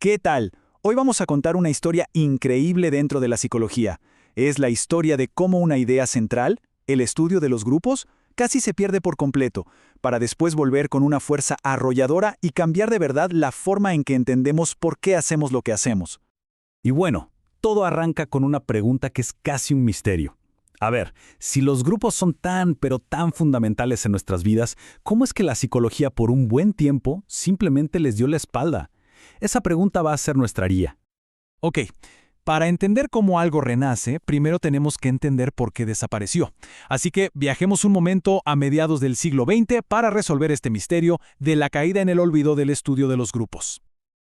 ¿Qué tal? Hoy vamos a contar una historia increíble dentro de la psicología. Es la historia de cómo una idea central, el estudio de los grupos, casi se pierde por completo, para después volver con una fuerza arrolladora y cambiar de verdad la forma en que entendemos por qué hacemos lo que hacemos. Y bueno, todo arranca con una pregunta que es casi un misterio. A ver, si los grupos son pero tan fundamentales en nuestras vidas, ¿cómo es que la psicología por un buen tiempo simplemente les dio la espalda? Esa pregunta va a ser nuestra guía. Ok, para entender cómo algo renace, primero tenemos que entender por qué desapareció. Así que viajemos un momento a mediados del siglo XX para resolver este misterio de la caída en el olvido del estudio de los grupos.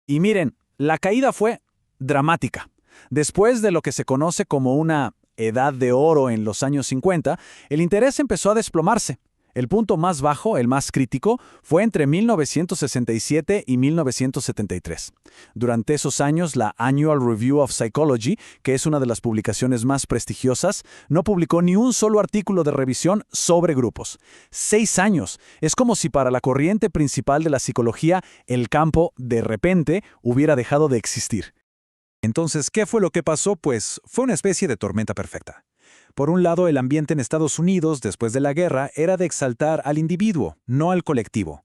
Y miren, la caída fue dramática. Después de lo que se conoce como una edad de oro en los años 50, el interés empezó a desplomarse. El punto más bajo, el más crítico, fue entre 1967 y 1973. Durante esos años, la Annual Review of Psychology, que es una de las publicaciones más prestigiosas, no publicó ni un solo artículo de revisión sobre grupos. 6 años. Es como si para la corriente principal de la psicología, el campo, de repente, hubiera dejado de existir. Entonces, ¿qué fue lo que pasó? Pues fue una especie de tormenta perfecta. Por un lado, el ambiente en Estados Unidos, después de la guerra, era de exaltar al individuo, no al colectivo.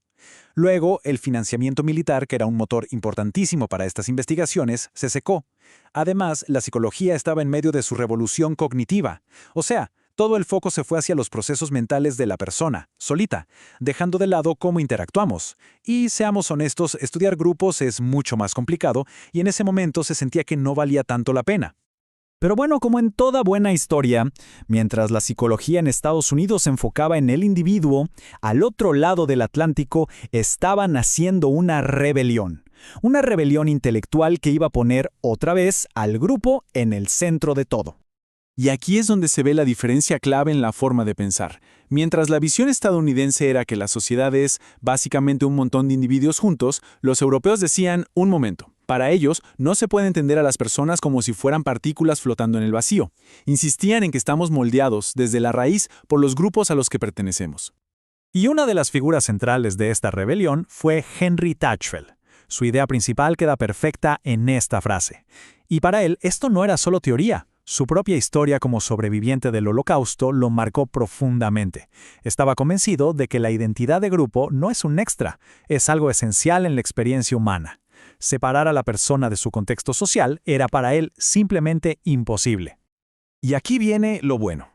Luego, el financiamiento militar, que era un motor importantísimo para estas investigaciones, se secó. Además, la psicología estaba en medio de su revolución cognitiva. O sea, todo el foco se fue hacia los procesos mentales de la persona, solita, dejando de lado cómo interactuamos. Y seamos honestos, estudiar grupos es mucho más complicado y en ese momento se sentía que no valía tanto la pena. Pero bueno, como en toda buena historia, mientras la psicología en Estados Unidos se enfocaba en el individuo, al otro lado del Atlántico estaba naciendo una rebelión. Una rebelión intelectual que iba a poner otra vez al grupo en el centro de todo. Y aquí es donde se ve la diferencia clave en la forma de pensar. Mientras la visión estadounidense era que la sociedad es básicamente un montón de individuos juntos, los europeos decían, un momento. Para ellos, no se puede entender a las personas como si fueran partículas flotando en el vacío. Insistían en que estamos moldeados desde la raíz por los grupos a los que pertenecemos. Y una de las figuras centrales de esta rebelión fue Henry Tajfel. Su idea principal queda perfecta en esta frase. Y para él, esto no era solo teoría. Su propia historia como sobreviviente del Holocausto lo marcó profundamente. Estaba convencido de que la identidad de grupo no es un extra, es algo esencial en la experiencia humana. Separar a la persona de su contexto social era para él simplemente imposible. Y aquí viene lo bueno.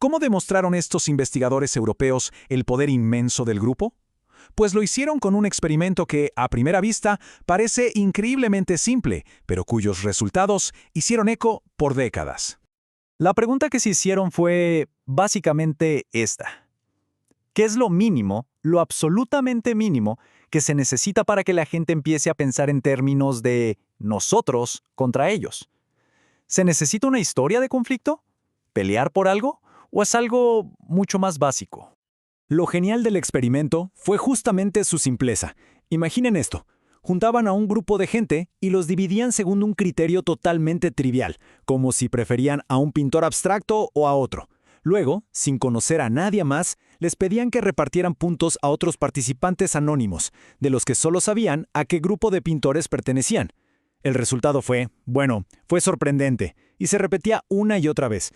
¿Cómo demostraron estos investigadores europeos el poder inmenso del grupo? Pues lo hicieron con un experimento que, a primera vista, parece increíblemente simple, pero cuyos resultados hicieron eco por décadas. La pregunta que se hicieron fue básicamente esta. ¿Qué es lo mínimo, lo absolutamente mínimo, que se necesita para que la gente empiece a pensar en términos de nosotros contra ellos? ¿Se necesita una historia de conflicto? ¿Pelear por algo? ¿O es algo mucho más básico? Lo genial del experimento fue justamente su simpleza. Imaginen esto. Juntaban a un grupo de gente y los dividían según un criterio totalmente trivial, como si preferían a un pintor abstracto o a otro. Luego, sin conocer a nadie más, les pedían que repartieran puntos a otros participantes anónimos, de los que solo sabían a qué grupo de pintores pertenecían. El resultado fue sorprendente, y se repetía una y otra vez.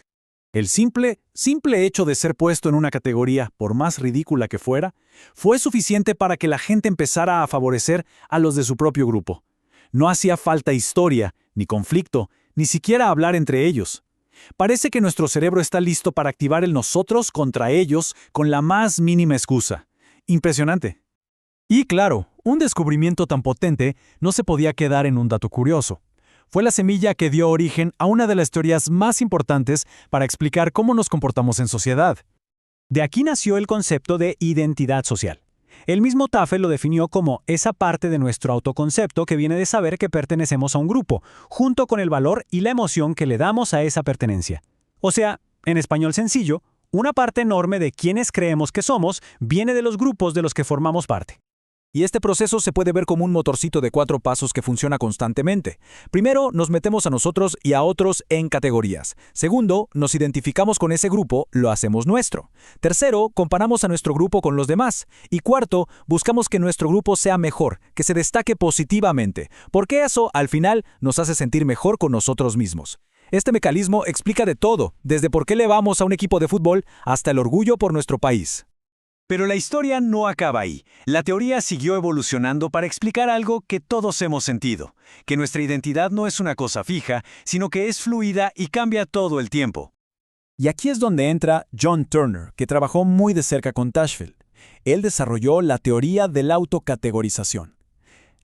El simple hecho de ser puesto en una categoría, por más ridícula que fuera, fue suficiente para que la gente empezara a favorecer a los de su propio grupo. No hacía falta historia, ni conflicto, ni siquiera hablar entre ellos. Parece que nuestro cerebro está listo para activar el nosotros contra ellos con la más mínima excusa. Impresionante. Y claro, un descubrimiento tan potente no se podía quedar en un dato curioso. Fue la semilla que dio origen a una de las teorías más importantes para explicar cómo nos comportamos en sociedad. De aquí nació el concepto de identidad social. El mismo Tafel lo definió como esa parte de nuestro autoconcepto que viene de saber que pertenecemos a un grupo, junto con el valor y la emoción que le damos a esa pertenencia. O sea, en español sencillo, una parte enorme de quienes creemos que somos viene de los grupos de los que formamos parte. Y este proceso se puede ver como un motorcito de 4 pasos que funciona constantemente. Primero, nos metemos a nosotros y a otros en categorías. Segundo, nos identificamos con ese grupo, lo hacemos nuestro. Tercero, comparamos a nuestro grupo con los demás. Y cuarto, buscamos que nuestro grupo sea mejor, que se destaque positivamente, porque eso, al final, nos hace sentir mejor con nosotros mismos. Este mecanismo explica de todo, desde por qué le vamos a un equipo de fútbol hasta el orgullo por nuestro país. Pero la historia no acaba ahí. La teoría siguió evolucionando para explicar algo que todos hemos sentido, que nuestra identidad no es una cosa fija, sino que es fluida y cambia todo el tiempo. Y aquí es donde entra John Turner, que trabajó muy de cerca con Tashfield. Él desarrolló la teoría de la autocategorización.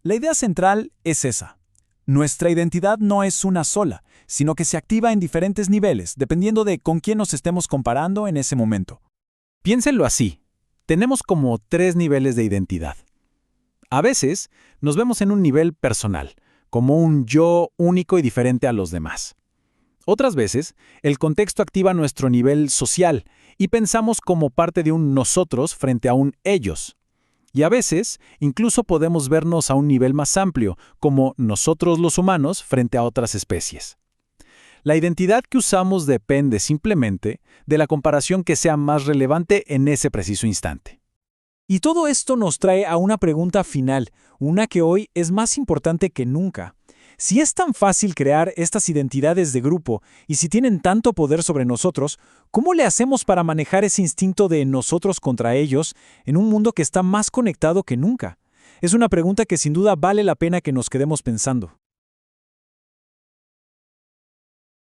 La idea central es esa. Nuestra identidad no es una sola, sino que se activa en diferentes niveles, dependiendo de con quién nos estemos comparando en ese momento. Piénsenlo así. Tenemos como 3 niveles de identidad. A veces nos vemos en un nivel personal, como un yo único y diferente a los demás. Otras veces, el contexto activa nuestro nivel social y pensamos como parte de un nosotros frente a un ellos. Y a veces, incluso podemos vernos a un nivel más amplio, como nosotros los humanos frente a otras especies. La identidad que usamos depende simplemente de la comparación que sea más relevante en ese preciso instante. Y todo esto nos trae a una pregunta final, una que hoy es más importante que nunca. Si es tan fácil crear estas identidades de grupo y si tienen tanto poder sobre nosotros, ¿cómo le hacemos para manejar ese instinto de nosotros contra ellos en un mundo que está más conectado que nunca? Es una pregunta que sin duda vale la pena que nos quedemos pensando.